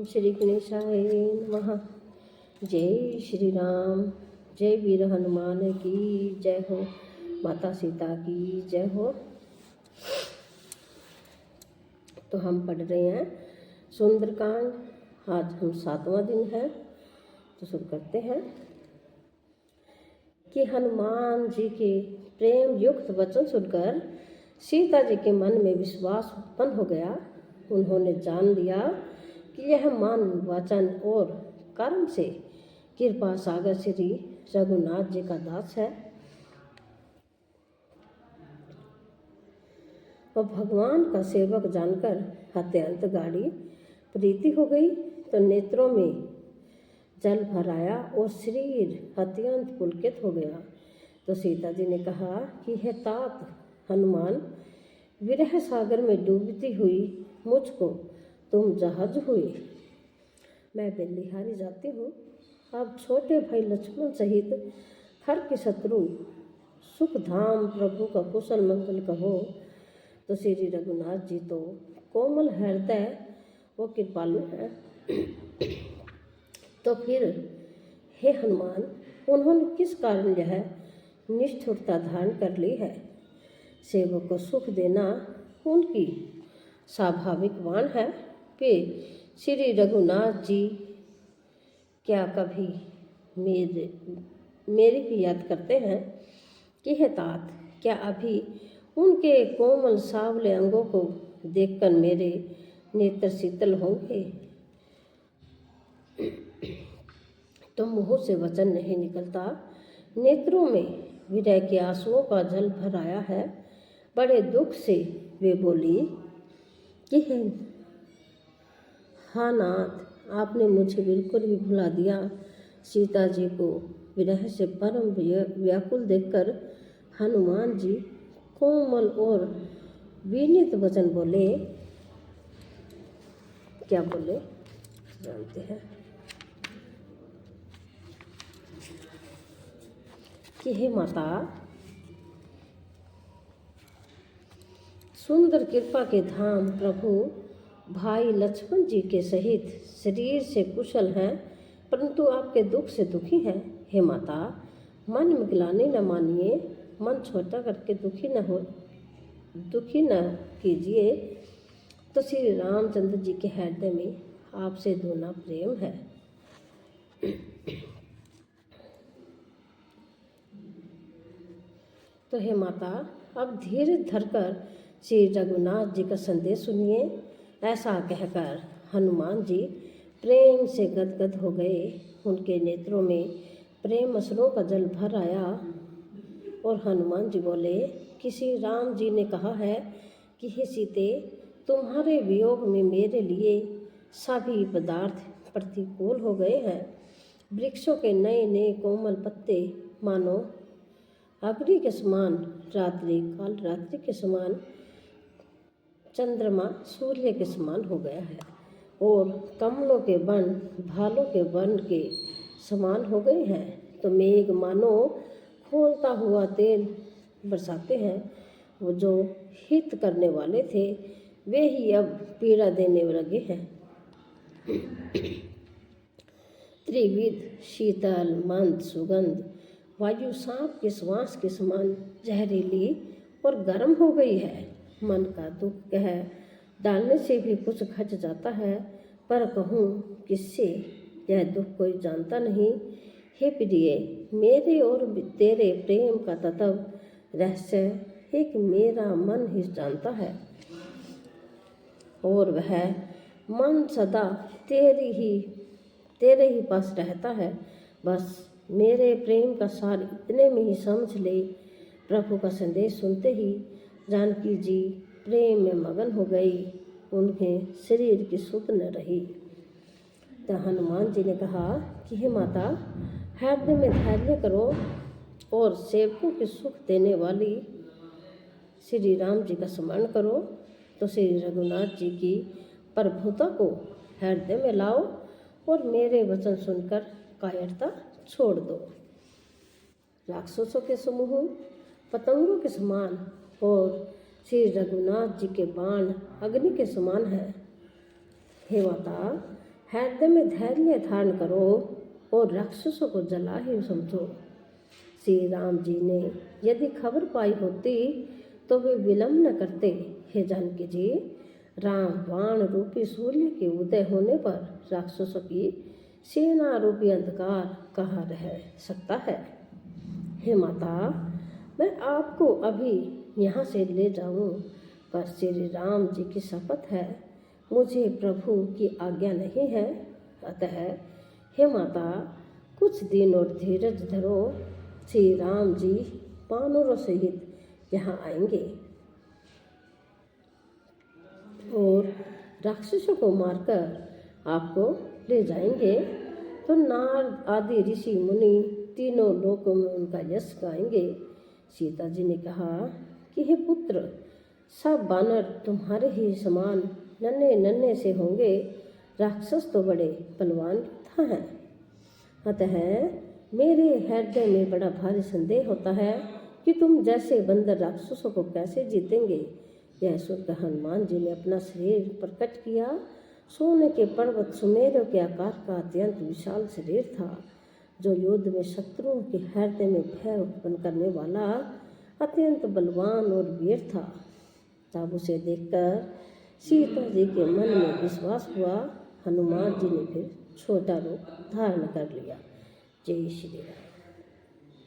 श्री गणेशाय नमः। जय श्री राम। जय वीर हनुमान की जय हो। माता सीता की जय हो। तो हम पढ़ रहे हैं सुंदरकांड। आज हम 7वां दिन है, तो शुरू करते हैं कि हनुमान जी के प्रेम युक्त वचन सुनकर सीता जी के मन में विश्वास उत्पन्न हो गया। उन्होंने जान लिया कि यह मन, वचन और कर्म से कृपा सागर श्री रघुनाथ जी का दास है। और भगवान का सेवक जानकर अत्यंत गाढ़ी प्रीति हो गई, तो नेत्रों में जल भर आया और शरीर अत्यंत पुलकित हो गया। तो सीता जी ने कहा कि हे तात हनुमान, विरह सागर में डूबती हुई मुझको तुम जहाज हुए, मैं बलिहारी जाती हूँ। अब छोटे भाई लक्ष्मण सहित हर के शत्रु सुख धाम प्रभु का कुशल मंगल कहो। तो श्री रघुनाथ जी तो कोमल हृदय वो कृपालु है। तो फिर हे हनुमान, उन्होंने किस कारण यह निष्ठुरता धारण कर ली है? सेवक को सुख देना उनकी स्वाभाविक वाण है। वे श्री रघुनाथ जी क्या कभी मेरी भी याद करते हैं कि हे तात, क्या अभी उनके कोमल सावले अंगों को देखकर मेरे नेत्र शीतल होंगे? तो मुँह से वचन नहीं निकलता, नेत्रों में विरह के आंसुओं का जल भर आया है। बड़े दुख से वे बोली कि हाँ नाथ, आपने मुझे बिल्कुल ही भुला दिया। सीता जी को विरह से परम व्याकुल देखकर हनुमान जी कोमल और विनीत वचन बोले। क्या बोले जानते हैं कि हे माता, सुंदर कृपा के धाम प्रभु भाई लक्ष्मण जी के सहित शरीर से कुशल हैं, परंतु आपके दुख से दुखी हैं। हे माता, मन में ग्लानि न मानिए, मन छोटा करके दुखी न कीजिए। तो श्री रामचंद्र जी के हृदय में आपसे दोना प्रेम है। तो हे माता, अब धीरे धरकर श्री रघुनाथ जी का संदेश सुनिए। ऐसा कहकर हनुमान जी प्रेम से गदगद हो गए। उनके नेत्रों में प्रेम अश्रुओं का जल भर आया और हनुमान जी बोले कि श्री राम जी ने कहा है कि हे सीते, तुम्हारे वियोग में मेरे लिए सभी पदार्थ प्रतिकूल हो गए हैं। वृक्षों के नए नए कोमल पत्ते मानो अग्नि के समान, काल रात्रि के समान, चंद्रमा सूर्य के समान हो गया है, और कमलों के वन भालों के वन के समान हो गए हैं। तो मेघ मानो खोलता हुआ तेल बरसाते हैं। वो जो हित करने वाले थे, वे ही अब पीड़ा देने लगे हैं। त्रिविध शीतल मंद सुगंध वायु सांप के श्वास के समान जहरीली और गर्म हो गई है। मन का दुख कह डालने से भी कुछ घट जाता है, पर कहूँ किससे, यह दुख कोई जानता नहीं। हे प्रिय, मेरे और तेरे प्रेम का तत्व रहस्य एक मेरा मन ही जानता है, और वह मन सदा तेरे ही पास रहता है। बस मेरे प्रेम का सार इतने में ही समझ ले। प्रभु का संदेश सुनते ही जानकी जी प्रेम में मगन हो गई। उन्हें शरीर की सुध न रही। तो हनुमान जी ने कहा कि हे माता, हृदय में धैर्य करो और सेवकों के सुख देने वाली श्री राम जी का स्मरण करो। तो श्री रघुनाथ जी की प्रभुता को हृदय में लाओ और मेरे वचन सुनकर कायरता छोड़ दो। राक्षसों के समूह पतंगों के समान और श्री रघुनाथ जी के बाण अग्नि के समान है। हे माता, हृदय में धैर्य धारण करो और राक्षसों को जला ही समझो। श्री राम जी ने यदि खबर पाई होती तो वे विलंब न करते। हे जानकी जी, राम बाण रूपी सूर्य के उदय होने पर राक्षसों की सेना रूपी अंधकार कहाँ रह सकता है। हे माता, मैं आपको अभी यहाँ से ले जाऊँ, पर श्री राम जी की शपथ है, मुझे प्रभु की आज्ञा नहीं है। अतः हे माता, कुछ दिन और धीरज धरो। श्री राम जी वानरों सहित यहाँ आएंगे और राक्षसों को मारकर आपको ले जाएंगे। तो नारद आदि ऋषि मुनि तीनों लोकों में उनका यश गाएंगे। सीता जी ने कहा कि हे पुत्र, सब बानर तुम्हारे ही समान नन्हे नन्हे से होंगे, राक्षस तो बड़े बलवान योद्धा हैं। अतः मेरे हृदय में बड़ा भारी संदेह होता है कि तुम जैसे बंदर राक्षसों को कैसे जीतेंगे। यह सुनकर हनुमान जी ने अपना शरीर प्रकट किया। सोने के पर्वत सुमेरु के आकार का अत्यंत विशाल शरीर था, जो युद्ध में शत्रुओं के हृदय में भय उत्पन्न करने वाला अत्यंत बलवान और वीर था। तब उसे देखकर सीता जी के मन में विश्वास हुआ। हनुमान जी ने फिर छोटा रूप धारण कर लिया। जय श्री राम।